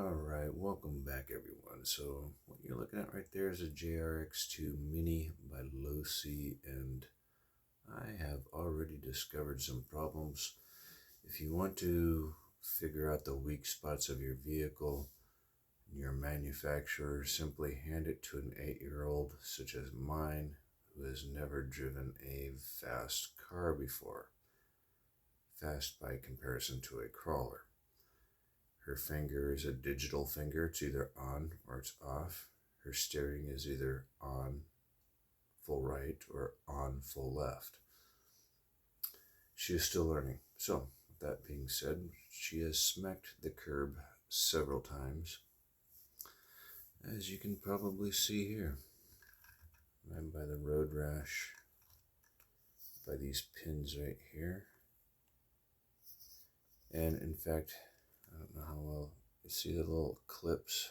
Alright, welcome back everyone. So what you're looking at right there is a JRX2 Mini by Losi, and I have already discovered some problems. If you want to figure out the weak spots of your vehicle, your manufacturer, simply hand it to an 8-year-old such as mine who has never driven a fast car before. Fast by comparison to a crawler. Her finger is a digital finger. It's either on or it's off. Her steering is either on full right or on full left. She is still learning. So, with that being said, she has smacked the curb several times, as you can probably see here. Right by the road rash, by these pins right here. And in fact, I don't know how well you see the little clips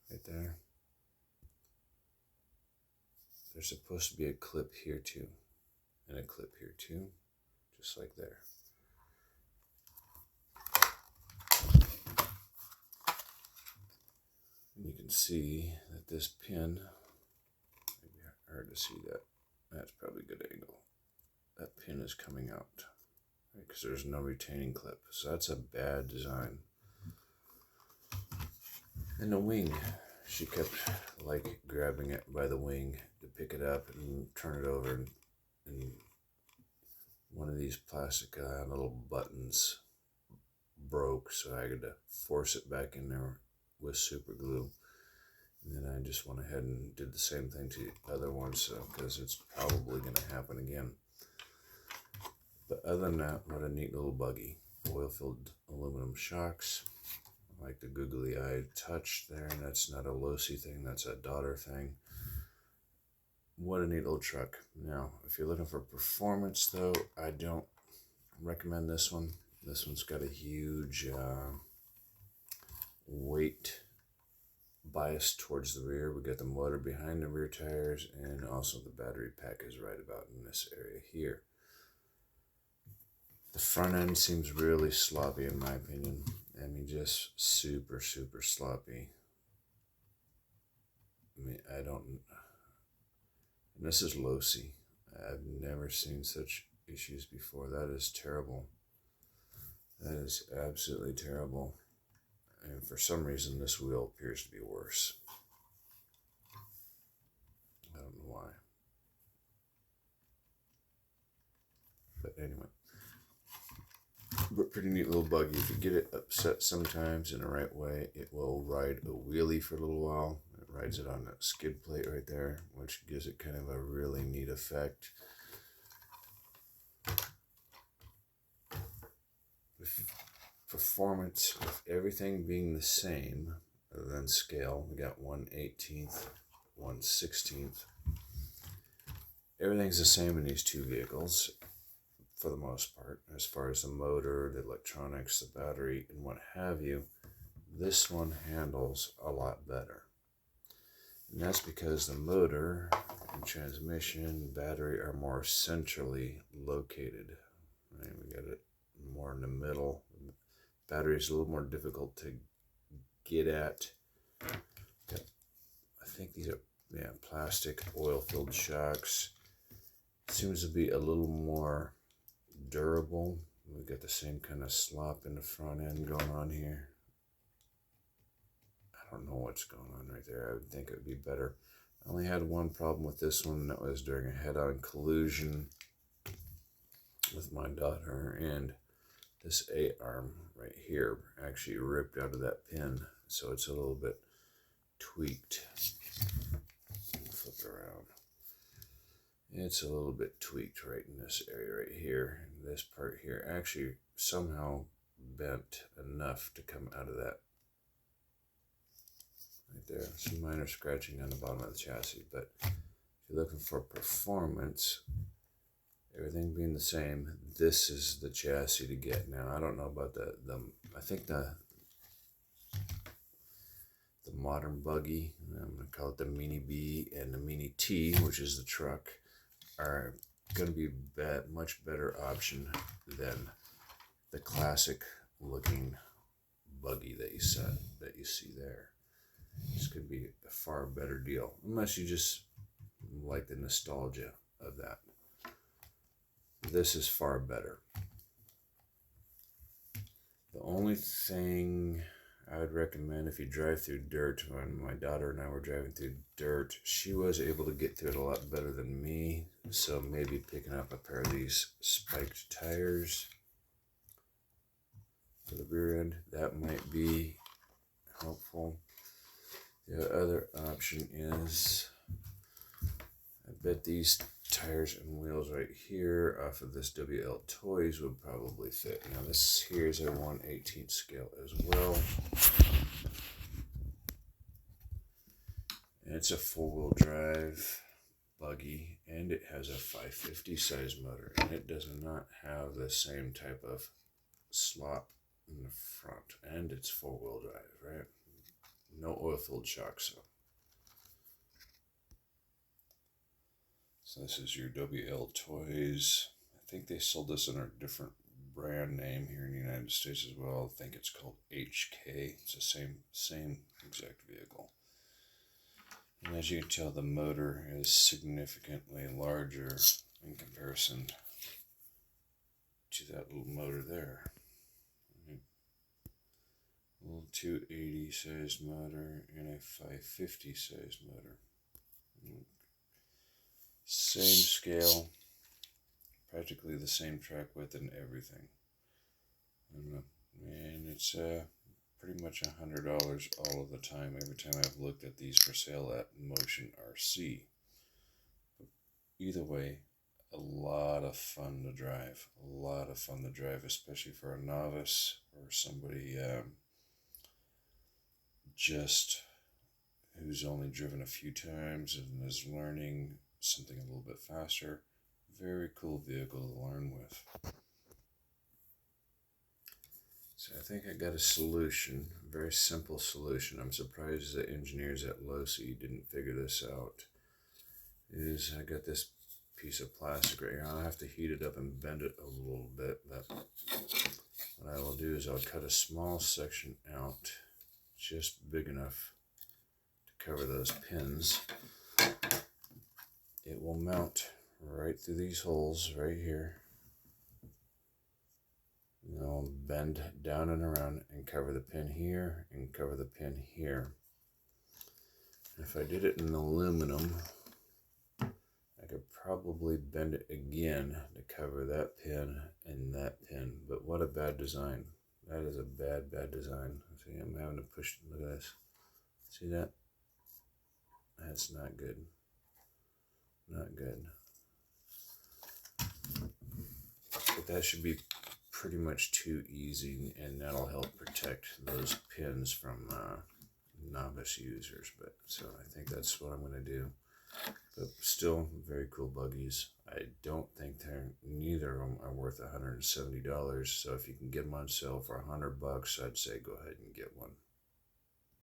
right there. There's supposed to be a clip here too, and a clip here too, just like there. And you can see that this pin, maybe hard to see that, that's probably a good angle. That pin is coming out, right, because there's no retaining clip, so that's a bad design. And the wing, she kept like grabbing it by the wing to pick it up and turn it over, and one of these plastic little buttons broke, so I had to force it back in there with super glue. And then I just went ahead and did the same thing to the other one, so because it's probably going to happen again. But other than that, what a neat little buggy. Oil-filled aluminum shocks. Like the googly eyed touch there, and that's not a Losi thing, that's a daughter thing. What a neat little truck. Now, if you're looking for performance though, I don't recommend this one. This one's got a huge weight bias towards the rear. We got the motor behind the rear tires, and also the battery pack is right about in this area here. The front end seems really sloppy in my opinion. I mean, just super sloppy. I mean, and this is Losi. I've never seen such issues before. That is terrible. That is absolutely terrible. And for some reason, this wheel appears to be worse. I don't know why. But anyway. But pretty neat little buggy. If you get it upset sometimes in the right way, it will ride a wheelie for a little while. It rides it on that skid plate right there, which gives it kind of a really neat effect. With performance, with everything being the same, other than scale, we got 1/18, 1/16. Everything's the same in these two vehicles. For the most part, as far as the motor, the electronics, the battery, and what have you, this one handles a lot better. And that's because the motor and transmission, battery are more centrally located. Right? We got it more in the middle. Battery is a little more difficult to get at. I think these are plastic oil-filled shocks. Seems to be a little more durable. We got the same kind of slop in the front end going on here. I don't know what's going on right there. I would think it would be better. I only had one problem with this one, and that was during a head-on collision with my daughter, and this A-arm right here actually ripped out of that pin, so it's a little bit tweaked. Flip it around. It's a little bit tweaked right in this area right here. This part here actually somehow bent enough to come out of that. Right there. Some minor scratching on the bottom of the chassis. But if you're looking for performance, everything being the same, this is the chassis to get. Now, I don't know about I think the modern buggy, I'm going to call it the Mini B and the Mini T, which is the truck, are going to be much better option than the classic looking buggy that you see there. This could be a far better deal, unless you just like the nostalgia of that. This is far better. The only thing I would recommend if you drive through dirt, when my daughter and I were driving through dirt, she was able to get through it a lot better than me. So maybe picking up a pair of these spiked tires for the rear end, that might be helpful. The other option is, I bet these tires and wheels right here off of this WL Toys would probably fit. Now this here is a 1/18 scale as well. And it's a 4-wheel drive buggy, and it has a 550 size motor, and it does not have the same type of slot in the front, and it's 4-wheel drive, right? No oil-filled shocks. So this is your WL Toys. I think they sold this under a different brand name here in the United States as well. I think it's called HK. It's the same exact vehicle. And as you can tell, the motor is significantly larger in comparison to that little motor there. A little 280 size motor and a 550 size motor. Same scale, practically the same track width and everything. And it's pretty much $100 all of the time, every time I've looked at these for sale at Motion RC. But either way, a lot of fun to drive. A lot of fun to drive, especially for a novice or somebody just who's only driven a few times and is learning something a little bit faster. Very cool vehicle to learn with. So I think I got a solution, a very simple solution. I'm surprised the engineers at Losi didn't figure this out. I got this piece of plastic right here. I'll have to heat it up and bend it a little bit, but what I will do is I'll cut a small section out, just big enough to cover those pins. It will mount right through these holes right here. And I'll bend down and around and cover the pin here and cover the pin here. If I did it in aluminum, I could probably bend it again to cover that pin and that pin. But what a bad design. That is a bad design. See, I'm having to push, look at this. See that? That's not good. Not good. But that should be pretty much too easy, and that'll help protect those pins from novice users. But so I think that's what I'm going to do. But still, very cool buggies. I don't think neither of them are worth $170. So if you can get them on sale for $100, I'd say go ahead and get one.